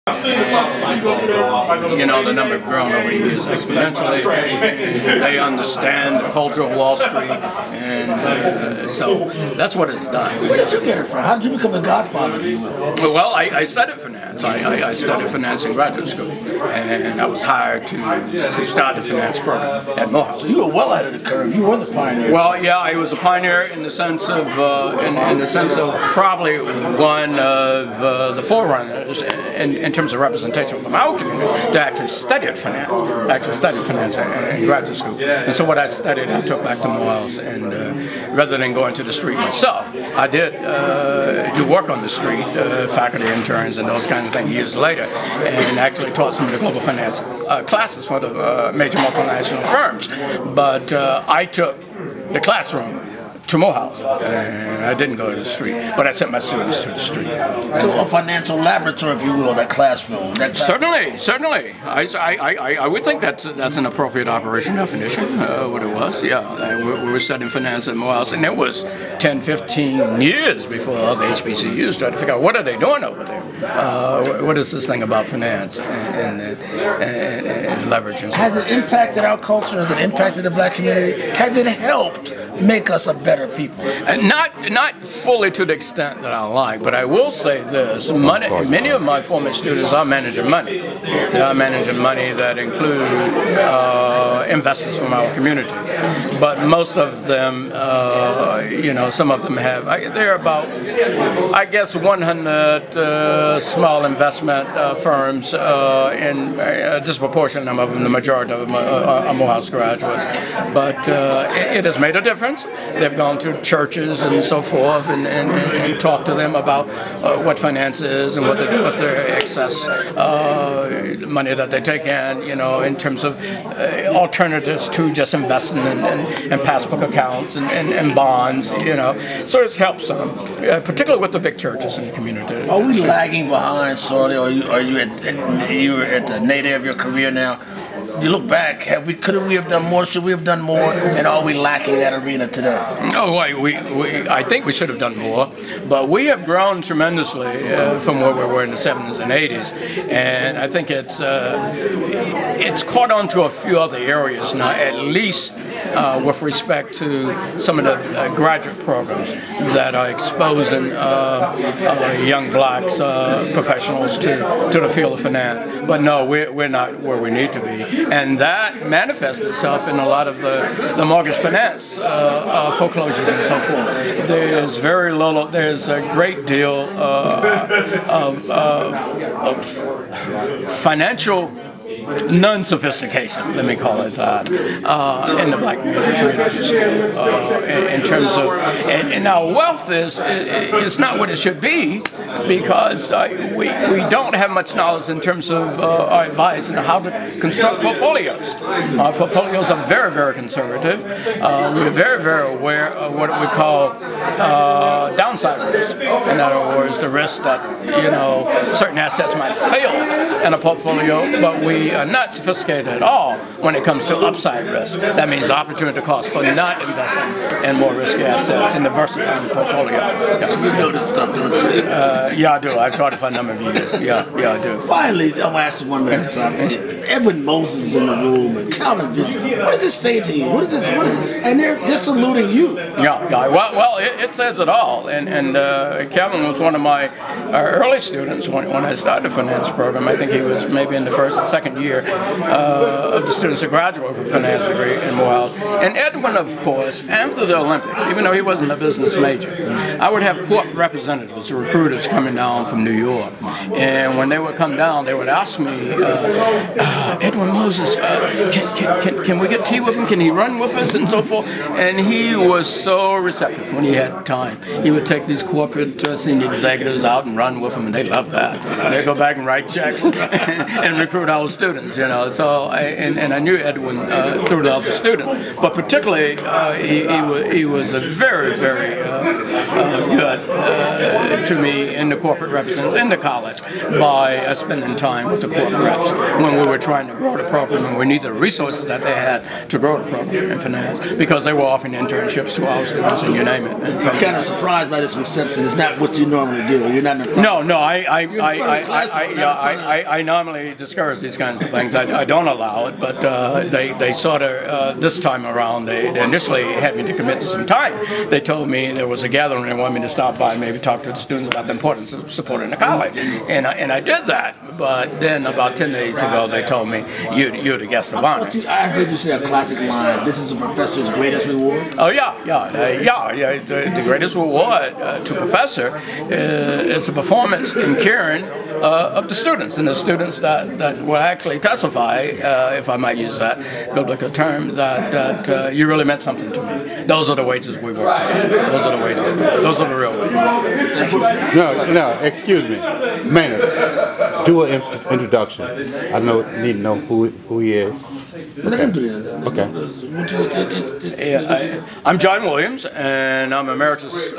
You know, the number have grown over the years exponentially. They understand the culture of Wall Street, and so that's what it's done. Where did you get it from? How did you become a godfather, if you will? Well, I studied finance. I studied finance in graduate school, and I was hired to start the finance program at Morehouse. So you were well ahead of the curve. You were the pioneer. Well, yeah, I was a pioneer in the sense of probably one of the forerunners in terms of representation from our community that actually studied finance. In graduate school. And so what I studied, I took back to Morehouse, and rather than going to the street myself, I did do work on the street, faculty interns and those kinds of things years later, and actually taught some of the global finance classes for the major multinational firms. But I took the classroom to Morehouse, and I didn't go to the street, but I sent my students to the street. So a financial laboratory, if you will, that classroom. Certainly. I would think that's an appropriate operation definition, what it was. Yeah, we were studying finance at Morehouse, and it was 10, 15 years before other HBCUs started to figure out what are they doing over there. What is this thing about finance and leverage? And so has it impacted our culture? Has it impacted the black community? Has it helped make us a better people? Not fully to the extent that I like, but I will say this: many of my former students are managing money. They are managing money that include investors from our community. But most of them, some of them have. There are about, I guess, 100 small investment firms, and a disproportionate number of them, the majority of them, are Morehouse graduates. But it has made a difference. They've gone to churches and so forth and talked to them about what finance is and what to do with their excess money that they take in terms of alternatives to just investing in passbook accounts and bonds, So it's helped some, particularly with the big churches in the community. Are we lagging behind, sorely, or are you at the nadir of your career now? You look back, could we have done more? Should we have done more? And are we lacking that arena today? No, I think we should have done more, but we have grown tremendously from where we were in the 70s and 80s, and I think it's caught on to a few other areas now, at least with respect to some of the graduate programs that are exposing young blacks professionals to the field of finance. But no, we're not where we need to be. And that manifests itself in a lot of the mortgage finance foreclosures and so forth. There's very little, there's a great deal of financial non-sophistication, let me call it that, in the black community still, in terms of, and our wealth is not what it should be, because we don't have much knowledge in terms of our advice on how to construct portfolios. Our portfolios are very, very conservative. We're very, very aware of what we call downside risk. In other words, the risk that certain assets might fail in a portfolio, but we are not sophisticated at all when it comes to upside risk. That means opportunity cost for not investing in more risky assets and diversifying the portfolio. Yeah. You know this stuff, don't you? Yeah, I do. I've taught it for a number of years. Yeah, I do. Finally, I'll ask you one last time. Edwin Moses is in the room, and Calvin Vismale. What does this say to you? What is this? And they're saluting you. Yeah. Well, it says it all. And Calvin was one of my early students when I started the finance program. I think he was maybe in the first and second year of the students who graduated with a finance degree in Morehouse. And Edwin, of course, after the Olympics, even though he wasn't a business major, I would have corporate representatives, recruiters coming down from New York. And when they would come down, they would ask me, Edwin Moses, can we get tea with him? Can he run with us? And so forth. And he was so receptive when he had time. He would take these corporate senior executives out and run with him, and they loved that. They'd go back and write checks and recruit our students, So I knew Edwin through the other students, but particularly he was a very, very good to me in the corporate representatives in the college by spending time with the corporate reps when we were trying to grow the program, and we needed the resources that they had to grow the program in finance, because they were offering internships to our students, and you name it. I'm kind of surprised by this reception. It's not what you normally do. You're not in the front. No, I normally discourage these kinds of things. I don't allow it, but they sort of, this time around, they initially had me to commit to some time. They told me there was a gathering, they wanted me to stop by and maybe talk to the students about the importance of supporting the college. And I did that, but then about 10 days ago, they told me, you're the guest of honor. I heard you say a classic line, this is a professor's greatest reward. Oh, yeah. The greatest reward to a professor is the performance in caring of the students, and the students that will actually testify, if I might use that biblical term, that you really meant something to me. Those are the wages we work for. Those are the wages. Those are the real wages. No, excuse me. Maynard, do an introduction. I need to know who he is. Okay. I'm John Williams, and I'm Emeritus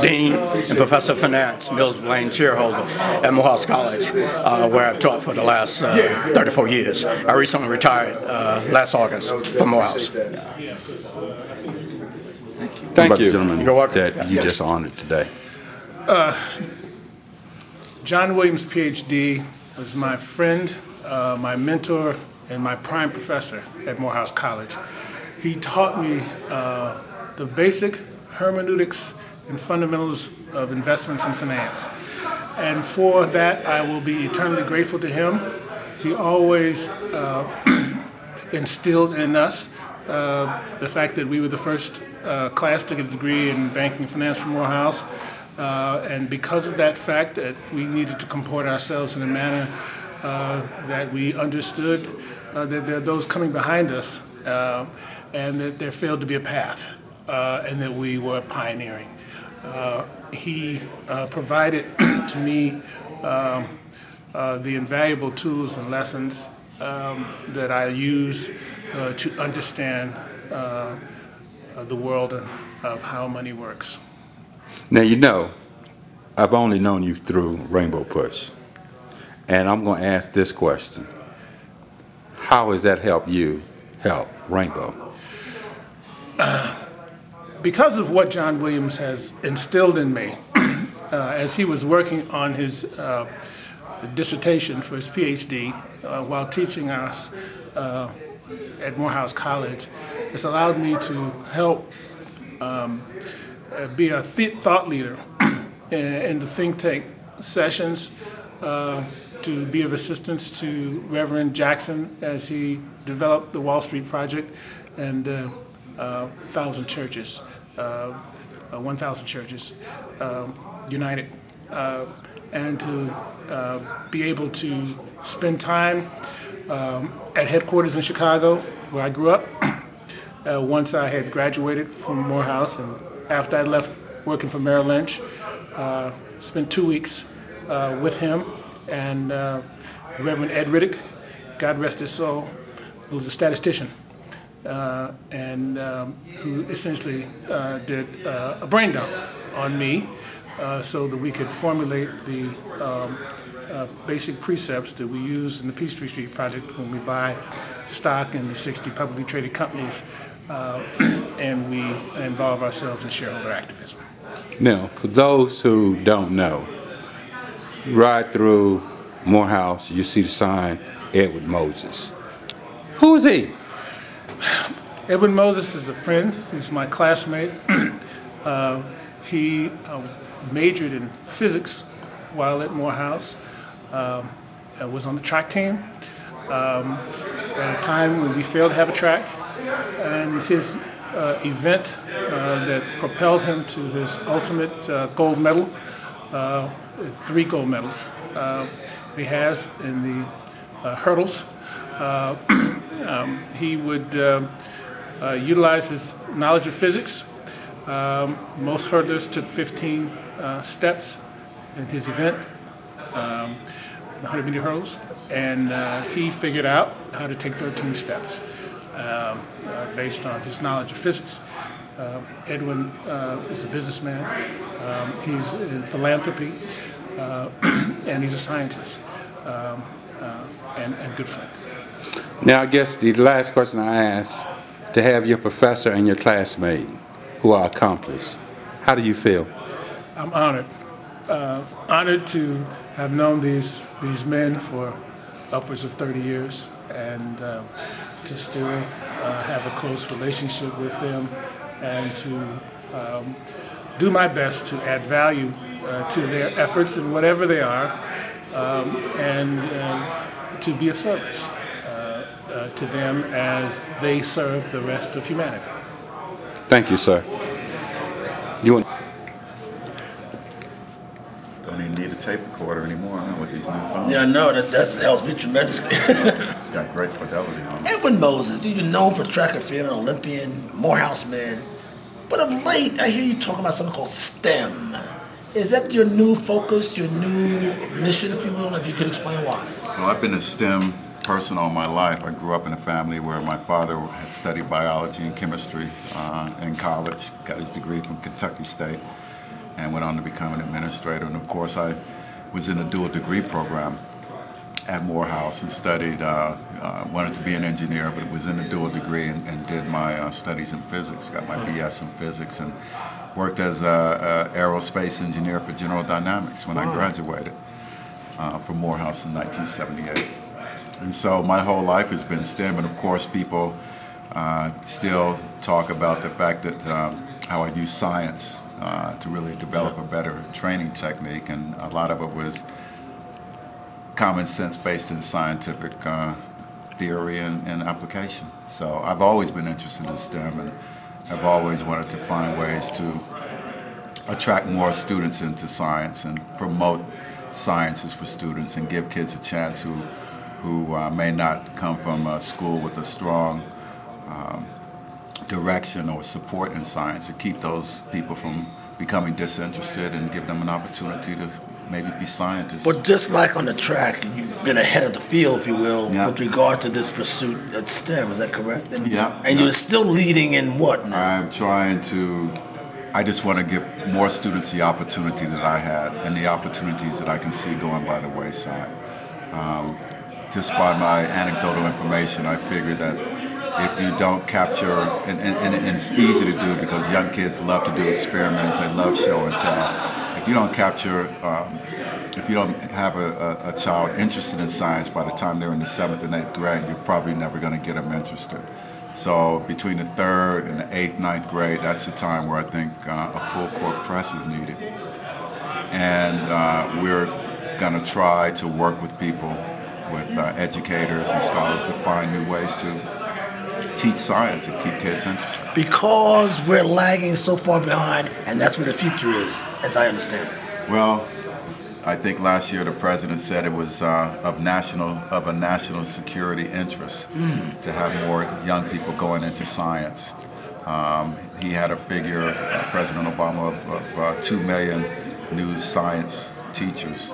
Dean and Professor of Finance, Mills Blaine Chairholder at Morehouse College, where I've taught for the last 34 years. I recently retired last August from Morehouse. Thank you, gentlemen, You're welcome. that you just honored today. John Williams, PhD, was my friend, my mentor, and my prime professor at Morehouse College. He taught me the basic hermeneutics and fundamentals of investments in finance. And for that, I will be eternally grateful to him. He always instilled in us the fact that we were the first class to get a degree in banking and finance from Morehouse. And because of that fact, that we needed to comport ourselves in a manner that we understood that there are those coming behind us, and that there failed to be a path, and that we were pioneering. He provided to me the invaluable tools and lessons that I use to understand the world of how money works. Now, you know, I've only known you through Rainbow Push, and I'm going to ask this question. How has that helped you help Rainbow? Because of what John Williams has instilled in me, as he was working on his dissertation for his PhD while teaching us at Morehouse College, it's allowed me to help be a thought leader in the think tank sessions, to be of assistance to Reverend Jackson as he developed the Wall Street Project and 1,000 churches, 1,000 churches united, and to be able to spend time at headquarters in Chicago, where I grew up. Once I had graduated from Morehouse, and after I left working for Merrill Lynch, spent 2 weeks with him and Reverend Ed Riddick, God rest his soul, who was a statistician, and who essentially did a brain dump on me so that we could formulate the basic precepts that we use in the Peachtree Street Project when we buy stock in the 60 publicly traded companies and we involve ourselves in shareholder activism. Now, for those who don't know, ride through Morehouse, you see the sign, Edwin Moses. Who is he? Edwin Moses is a friend. He's my classmate. He majored in physics while at Morehouse. Was on the track team at a time when we failed to have a track. And his event that propelled him to his ultimate gold medal, 3 gold medals he has in the hurdles. He would utilize his knowledge of physics. Most hurdlers took 15 steps in his event, the 100-meter hurdles, and he figured out how to take 13 steps based on his knowledge of physics. Edwin is a businessman. He's in philanthropy, and he's a scientist and good friend. Now, I guess the last question I asked, to have your professor and your classmate who are accomplished, how do you feel? I'm honored. Honored to have known these men for upwards of 30 years and to still have a close relationship with them and to do my best to add value to their efforts in whatever they are and to be of service to them as they serve the rest of humanity. Thank you, sir. You don't even need a tape recorder anymore, huh, with these new phones. Yeah, I know. That helps me tremendously. It's got great fidelity on it. Edwin Moses, you've been known for track and field, an Olympian, Morehouse man. But of late, I hear you talking about something called STEM. Is that your new focus, your new mission, if you will? If you could explain why. Well, I've been a STEM person all my life. I grew up in a family where my father had studied biology and chemistry in college, got his degree from Kentucky State, and went on to become an administrator. And of course, I was in a dual degree program at Morehouse and studied, wanted to be an engineer, but was in a dual degree and did my studies in physics, got my BS in physics, and worked as an aerospace engineer for General Dynamics when I graduated from Morehouse in 1978. And so my whole life has been STEM, and of course people still talk about the fact that how I use science to really develop a better training technique, and a lot of it was common sense based in scientific theory and application. So I've always been interested in STEM and have always wanted to find ways to attract more students into science and promote sciences for students and give kids a chance who may not come from a school with a strong direction or support in science, to keep those people from becoming disinterested and give them an opportunity to maybe be scientists. But just like on the track, you've been ahead of the field, if you will, with regard to this pursuit at STEM, is that correct? Yeah. And you're still leading in what now? I just want to give more students the opportunity that I had and the opportunities that I can see going by the wayside. Just by my anecdotal information, I figured that if you don't capture, and it's easy to do because young kids love to do experiments, they love show and tell. If you don't capture, if you don't have a child interested in science by the time they're in the 7th and 8th grade, you're probably never going to get them interested. So between the 3rd and the 8th, 9th grade, that's the time where I think a full court press is needed. And we're going to try to work with people, with educators and scholars, to find new ways to teach science and keep kids interested. Because we're lagging so far behind, and that's where the future is, as I understand it. Well, I think last year the president said it was of a national security interest to have more young people going into science. He had a figure, President Obama, of 2 million new science teachers,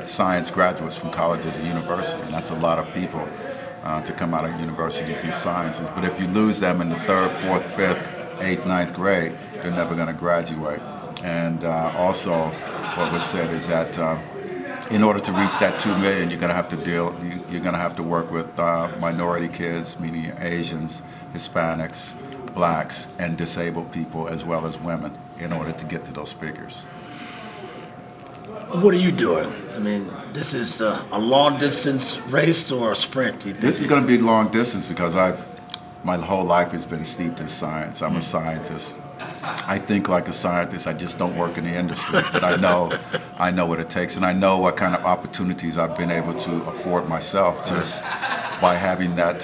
science graduates from colleges and universities, and that's a lot of people to come out of universities and sciences. But if you lose them in the 3rd, 4th, 5th, 8th, 9th grade, they're never going to graduate. And also, what was said is that in order to reach that 2 million, you're going to have to work with minority kids, meaning Asians, Hispanics, blacks, and disabled people, as well as women, in order to get to those figures. What are you doing? I mean, this is a long-distance race or a sprint, do you think? This is going to be long distance because my whole life has been steeped in science. I'm a scientist. I think like a scientist. I just don't work in the industry, but I know what it takes, and I know what kind of opportunities I've been able to afford myself just by having that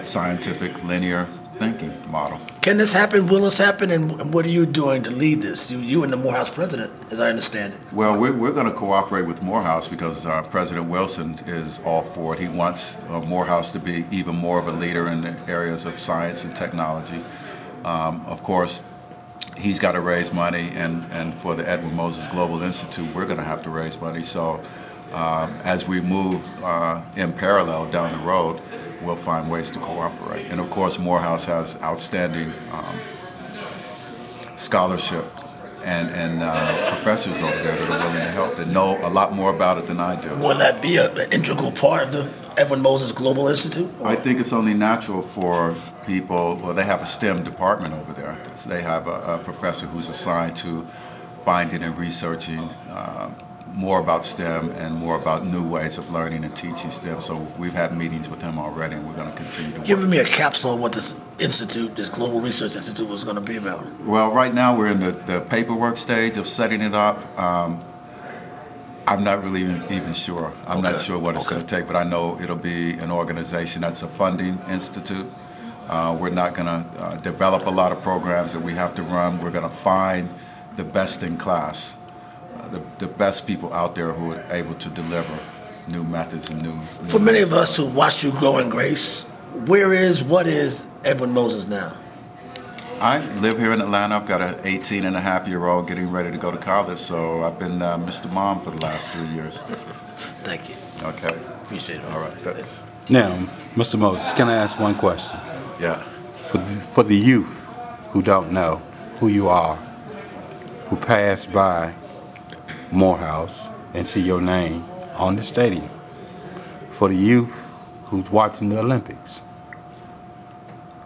scientific linear thinking model. Can this happen? Will this happen? And what are you doing to lead this? You and the Morehouse president, as I understand it. Well, we're going to cooperate with Morehouse because President Wilson is all for it. He wants Morehouse to be even more of a leader in the areas of science and technology. Of course, he's got to raise money, and for the Edwin Moses Global Institute, we're going to have to raise money. So as we move in parallel down the road, we'll find ways to cooperate. And of course, Morehouse has outstanding scholarship and professors over there that are willing to help, that know a lot more about it than I do. Will that be an integral part of the Edwin Moses Global Institute? Or? I think it's only natural for people, well, they have a STEM department over there. So they have a professor who's assigned to finding and researching more about STEM and more about new ways of learning and teaching STEM. So we've had meetings with him already, and we're going to continue to work. Give me a capsule of what this institute, this Global Research Institute, was going to be about. Well, right now we're in the paperwork stage of setting it up. I'm not really even sure. I'm not sure what it's going to take, but I know it'll be an organization that's a funding institute. We're not going to develop a lot of programs that we have to run. We're going to find the best in class, the best people out there who are able to deliver new methods and new For many of us who watched you grow in grace, what is Edwin Moses now? I live here in Atlanta. I've got an 18-and-a-half-year-old getting ready to go to college, so I've been Mr. Mom for the last 3 years. Thank you. Okay. Appreciate it. All right, thanks. Now, Mr. Moses, can I ask one question? Yeah. For the youth who don't know who you are, who pass by Morehouse and see your name on the stadium, for the youth who's watching the Olympics,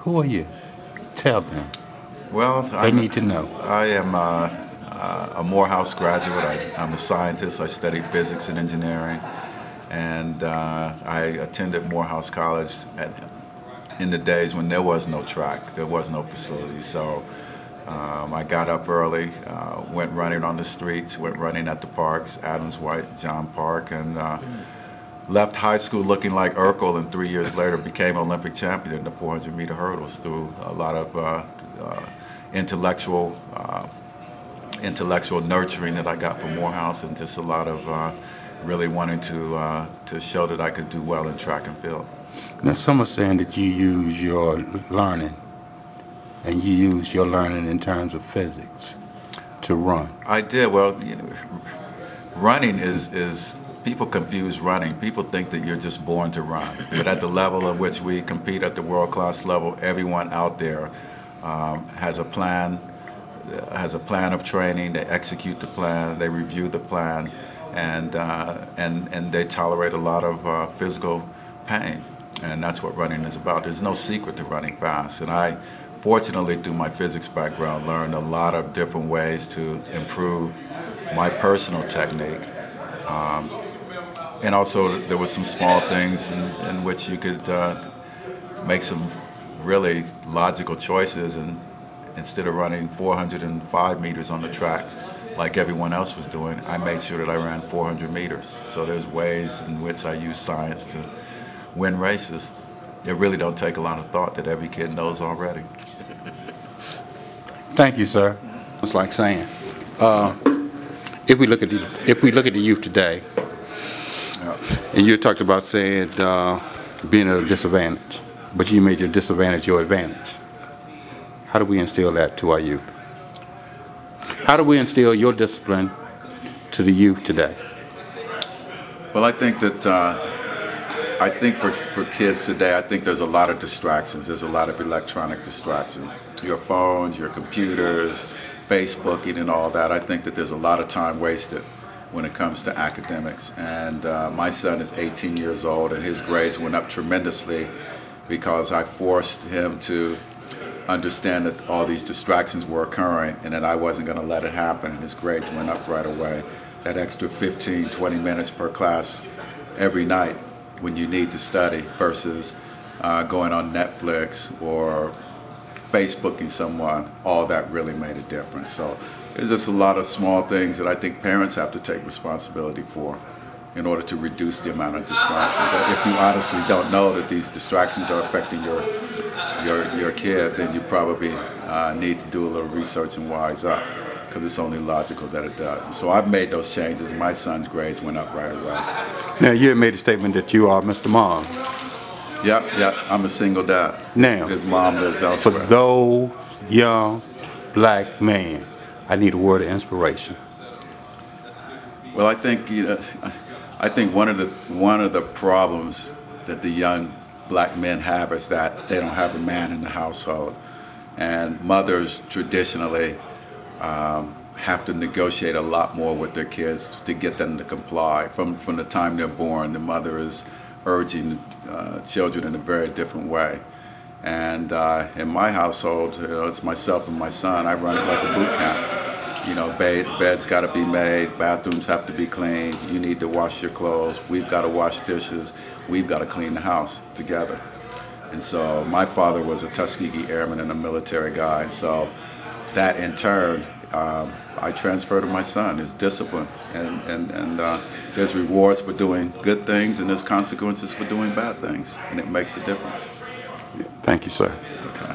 who are you? Tell them. Well, they need to know. I am a Morehouse graduate. I'm a scientist. I studied physics and engineering, and I attended Morehouse College in the days when there was no track, there was no facility. So I got up early, went running on the streets, went running at the parks, Adams White, John Park, and left high school looking like Urkel, and 3 years later became Olympic champion in the 400-meter hurdles through a lot of intellectual nurturing that I got from Morehouse, and just a lot of really wanting to show that I could do well in track and field. Now, some are saying that you use your learning, and you use your learning in terms of physics to run. I did. Well, you know, running is people confuse running. People think that you're just born to run. But at the level at which we compete at the world-class level, everyone out there has a plan of training. They execute the plan. They review the plan, and they tolerate a lot of physical pain. And that's what running is about. There's no secret to running fast. And I, fortunately, through my physics background, learned a lot of different ways to improve my personal technique. And also, there were some small things in which you could make some really logical choices. And instead of running 405 meters on the track like everyone else was doing, I made sure that I ran 400 meters. So there's ways in which I use science to win races. It really don't take a lot of thought that every kid knows already. Thank you, sir. It's like saying, if we look at the youth today, and you talked about saying being at a disadvantage, but you made your disadvantage your advantage. How do we instill that to our youth? How do we instill your discipline to the youth today? Well, I think that for kids today, I think there's a lot of distractions. There's a lot of electronic distractions. Your phones, your computers, Facebooking and all that. I think that there's a lot of time wasted when it comes to academics. And my son is 18 years old, and his grades went up tremendously because I forced him to understand that all these distractions were occurring and that I wasn't going to let it happen, and his grades went up right away. That extra 15, 20 minutes per class every night when you need to study versus going on Netflix or Facebooking someone, all that really made a difference. So there's just a lot of small things that I think parents have to take responsibility for in order to reduce the amount of distractions. But if you honestly don't know that these distractions are affecting your kid, then you probably need to do a little research and wise up, because it's only logical that it does. So I've made those changes. My son's grades went up right away. Now, you had made a statement that you are Mr. Mom. Yep, I'm a single dad. Now, his mom lives elsewhere. For those young black men, I need a word of inspiration. Well, I think one of the problems that the young black men have is that they don't have a man in the household, and mothers traditionally have to negotiate a lot more with their kids to get them to comply. From the time they're born, the mother is urging children in a very different way. And in my household, it's myself and my son. I run it like a boot camp. You know, beds got to be made, bathrooms have to be clean, you need to wash your clothes, we've got to wash dishes, we've got to clean the house together. And so my father was a Tuskegee Airman and a military guy, and so that in turn, I transfer to my son is discipline, and there's rewards for doing good things, and there's consequences for doing bad things, and it makes the difference. Thank you, sir. Okay.